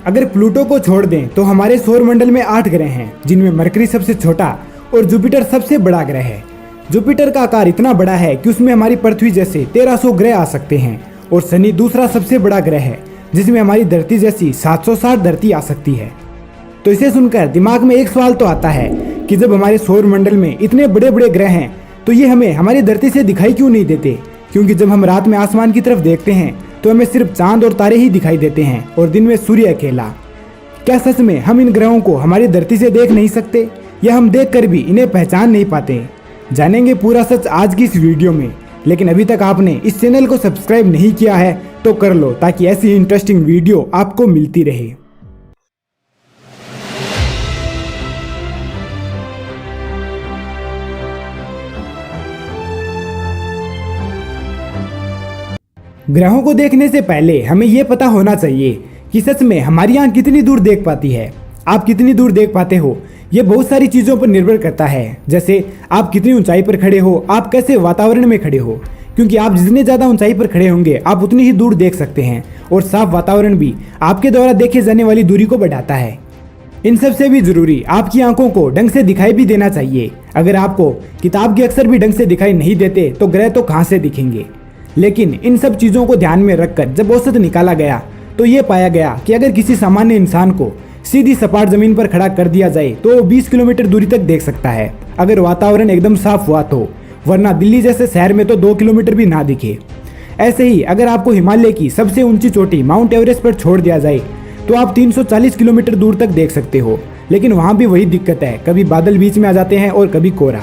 अगर प्लूटो को छोड़ दें तो हमारे सौरमंडल में 8 ग्रह हैं, जिनमें मरकरी सबसे छोटा और जुपिटर सबसे बड़ा ग्रह है। जुपिटर का आकार इतना बड़ा है कि उसमें हमारी पृथ्वी जैसे 1300 ग्रह आ सकते हैं और शनि दूसरा सबसे बड़ा ग्रह है, जिसमें हमारी धरती जैसी 760 धरती आ सकती है। तो इसे सुनकर दिमाग में एक सवाल तो आता है कि जब हमारे सौरमंडल में इतने बड़े बड़े ग्रह हैं तो ये हमें हमारी धरती से दिखाई क्यों नहीं देते? क्योंकि जब हम रात में आसमान की तरफ देखते हैं तो हमें सिर्फ चांद और तारे ही दिखाई देते हैं और दिन में सूर्य अकेला। क्या सच में हम इन ग्रहों को हमारी धरती से देख नहीं सकते, या हम देखकर भी इन्हें पहचान नहीं पाते? जानेंगे पूरा सच आज की इस वीडियो में। लेकिन अभी तक आपने इस चैनल को सब्सक्राइब नहीं किया है तो कर लो, ताकि ऐसी इंटरेस्टिंग वीडियो आपको मिलती रहे। ग्रहों को देखने से पहले हमें यह पता होना चाहिए कि सच में हमारी आंख कितनी दूर देख पाती है। आप कितनी दूर देख पाते हो ये बहुत सारी चीज़ों पर निर्भर करता है, जैसे आप कितनी ऊंचाई पर खड़े हो, आप कैसे वातावरण में खड़े हो। क्योंकि आप जितने ज़्यादा ऊंचाई पर खड़े होंगे आप उतनी ही दूर देख सकते हैं, और साफ वातावरण भी आपके द्वारा देखे जाने वाली दूरी को बढ़ाता है। इन सब से भी जरूरी आपकी आंखों को ढंग से दिखाई भी देना चाहिए। अगर आपको किताब के अक्षर भी ढंग से दिखाई नहीं देते तो ग्रह तो कहाँ से दिखेंगे। लेकिन इन सब चीज़ों को ध्यान में रखकर जब औसत निकाला गया तो ये पाया गया कि अगर किसी सामान्य इंसान को सीधी सपाट जमीन पर खड़ा कर दिया जाए तो वो 20 किलोमीटर दूरी तक देख सकता है, अगर वातावरण एकदम साफ हुआ तो। वरना दिल्ली जैसे शहर में तो 2 किलोमीटर भी ना दिखे। ऐसे ही अगर आपको हिमालय की सबसे ऊंची चोटी माउंट एवरेस्ट पर छोड़ दिया जाए तो आप 340 किलोमीटर दूर तक देख सकते हो। लेकिन वहाँ भी वही दिक्कत है, कभी बादल बीच में आ जाते हैं और कभी कोहरा।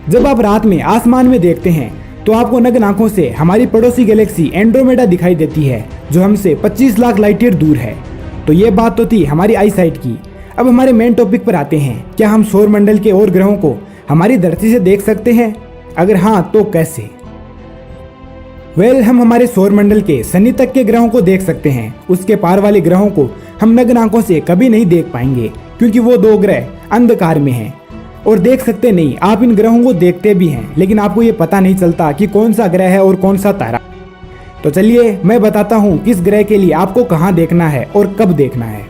जब आप रात में आसमान में देखते हैं तो आपको नग्न आंखों से हमारी पड़ोसी गैलेक्सी एंड्रोमेडा दिखाई देती है, जो हमसे 25 लाख लाइट ईयर दूर है। तो ये बात तो थी हमारी आई साइट की। अब हमारे मेन टॉपिक पर आते हैं। क्या हम सौरमंडल के और ग्रहों को हमारी धरती से देख सकते हैं? अगर हाँ तो कैसे? हम हमारे सौरमंडल के शनि तक के ग्रहों को देख सकते हैं। उसके पार वाले ग्रहों को हम नग्न आंखों से कभी नहीं देख पाएंगे, क्योंकि वो 2 ग्रह अंधकार में हैं और देख सकते नहीं। आप इन ग्रहों को देखते भी हैं, लेकिन आपको ये पता नहीं चलता कि कौन सा ग्रह है और कौन सा तारा। तो चलिए मैं बताता हूँ किस ग्रह के लिए आपको कहाँ देखना है और कब देखना है।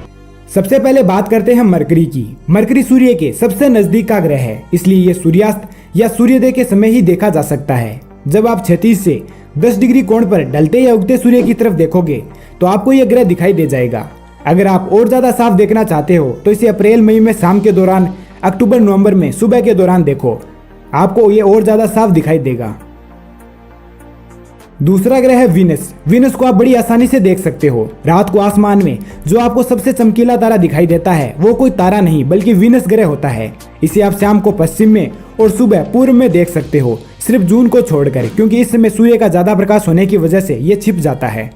सबसे पहले बात करते हैं मरकरी की। मरकरी सूर्य के सबसे नजदीक का ग्रह है, इसलिए ये सूर्यास्त या सूर्योदय के समय ही देखा जा सकता है। जब आप 36 से 10 डिग्री कोण पर ढलते या उगते सूर्य की तरफ देखोगे तो आपको यह ग्रह दिखाई दे जाएगा। अगर आप और ज्यादा साफ देखना चाहते हो तो इसे अप्रैल मई में शाम के दौरान, अक्टूबर नवंबर में सुबह के दौरान देखो, आपको ये और ज्यादा साफ दिखाई देगा। दूसरा ग्रह है वीनस। वीनस को आप बड़ी आसानी से देख सकते हो। रात को आसमान में जो आपको सबसे चमकीला तारा दिखाई देता है वो कोई तारा नहीं बल्कि वीनस ग्रह होता है। इसे आप शाम को पश्चिम में और सुबह पूर्व में देख सकते हो, सिर्फ जून को छोड़कर, क्योंकि इस समय सूर्य का ज्यादा प्रकाश होने की वजह से ये छिप जाता है।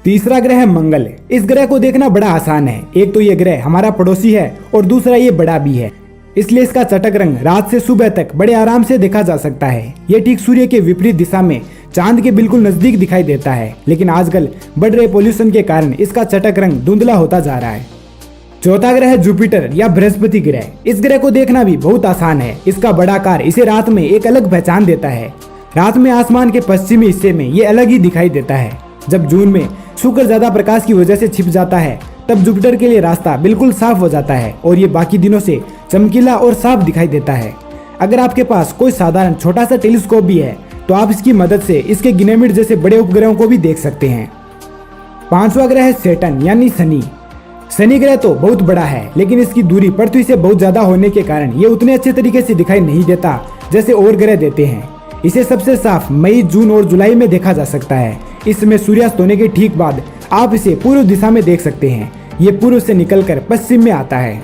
तीसरा ग्रह है मंगल। इस ग्रह को देखना बड़ा आसान है। एक तो ये ग्रह हमारा पड़ोसी है और दूसरा ये बड़ा भी है, इसलिए इसका चटक रंग रात से सुबह तक बड़े आराम से देखा जा सकता है। ये ठीक सूर्य के विपरीत दिशा में चांद के बिल्कुल नजदीक दिखाई देता है, लेकिन आजकल बढ़ रहे पोल्यूशन के कारण इसका चटक रंग धुंधला होता जा रहा है। चौथा ग्रह है जुपिटर या बृहस्पति ग्रह। इस ग्रह को देखना भी बहुत आसान है। इसका बड़ा आकार इसे रात में एक अलग पहचान देता है। रात में आसमान के पश्चिमी हिस्से में ये अलग ही दिखाई देता है। जब जून में शुक्र ज्यादा प्रकाश की वजह से छिप जाता है तब जुपिटर के लिए रास्ता बिल्कुल साफ हो जाता है और ये बाकी दिनों से चमकीला और साफ दिखाई देता है। अगर आपके पास कोई साधारण छोटा सा टेलीस्कोप भी है तो आप इसकी मदद से इसके गिनेमिड जैसे बड़े उपग्रहों को भी देख सकते हैं। पांचवा ग्रह है सैटर्न यानी शनि। शनि ग्रह तो बहुत बड़ा है, लेकिन इसकी दूरी पृथ्वी से बहुत ज्यादा होने के कारण ये उतने अच्छे तरीके से दिखाई नहीं देता जैसे और ग्रह देते हैं। इसे सबसे साफ मई, जून और जुलाई में देखा जा सकता है। इस समय सूर्यास्त होने के ठीक बाद आप इसे पूर्व दिशा में देख सकते हैं। ये पूर्व से निकलकर पश्चिम में आता है।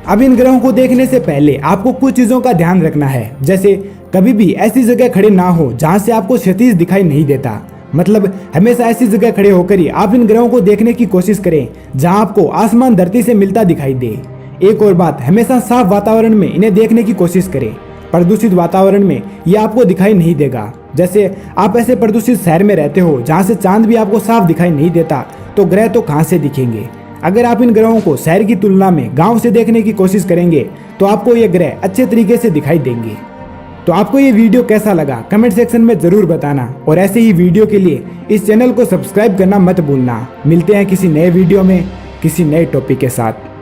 अब इन ग्रहों को देखने से पहले आपको कुछ चीजों का ध्यान रखना है, जैसे कभी भी ऐसी जगह खड़े ना हो जहां से आपको क्षितिज दिखाई नहीं देता। मतलब हमेशा ऐसी जगह खड़े होकर ही आप इन ग्रहों को देखने की कोशिश करें जहां आपको आसमान धरती से मिलता दिखाई दे। एक और बात, हमेशा साफ वातावरण में इन्हें देखने की कोशिश करें। प्रदूषित वातावरण में ये आपको दिखाई नहीं देगा। जैसे आप ऐसे प्रदूषित शहर में रहते हो जहाँ से चांद भी आपको साफ दिखाई नहीं देता, तो ग्रह तो कहाँ से दिखेंगे। अगर आप इन ग्रहों को शहर की तुलना में गांव से देखने की कोशिश करेंगे तो आपको ये ग्रह अच्छे तरीके से दिखाई देंगे। तो आपको ये वीडियो कैसा लगा कमेंट सेक्शन में जरूर बताना, और ऐसे ही वीडियो के लिए इस चैनल को सब्सक्राइब करना मत भूलना। मिलते हैं किसी नए वीडियो में किसी नए टॉपिक के साथ।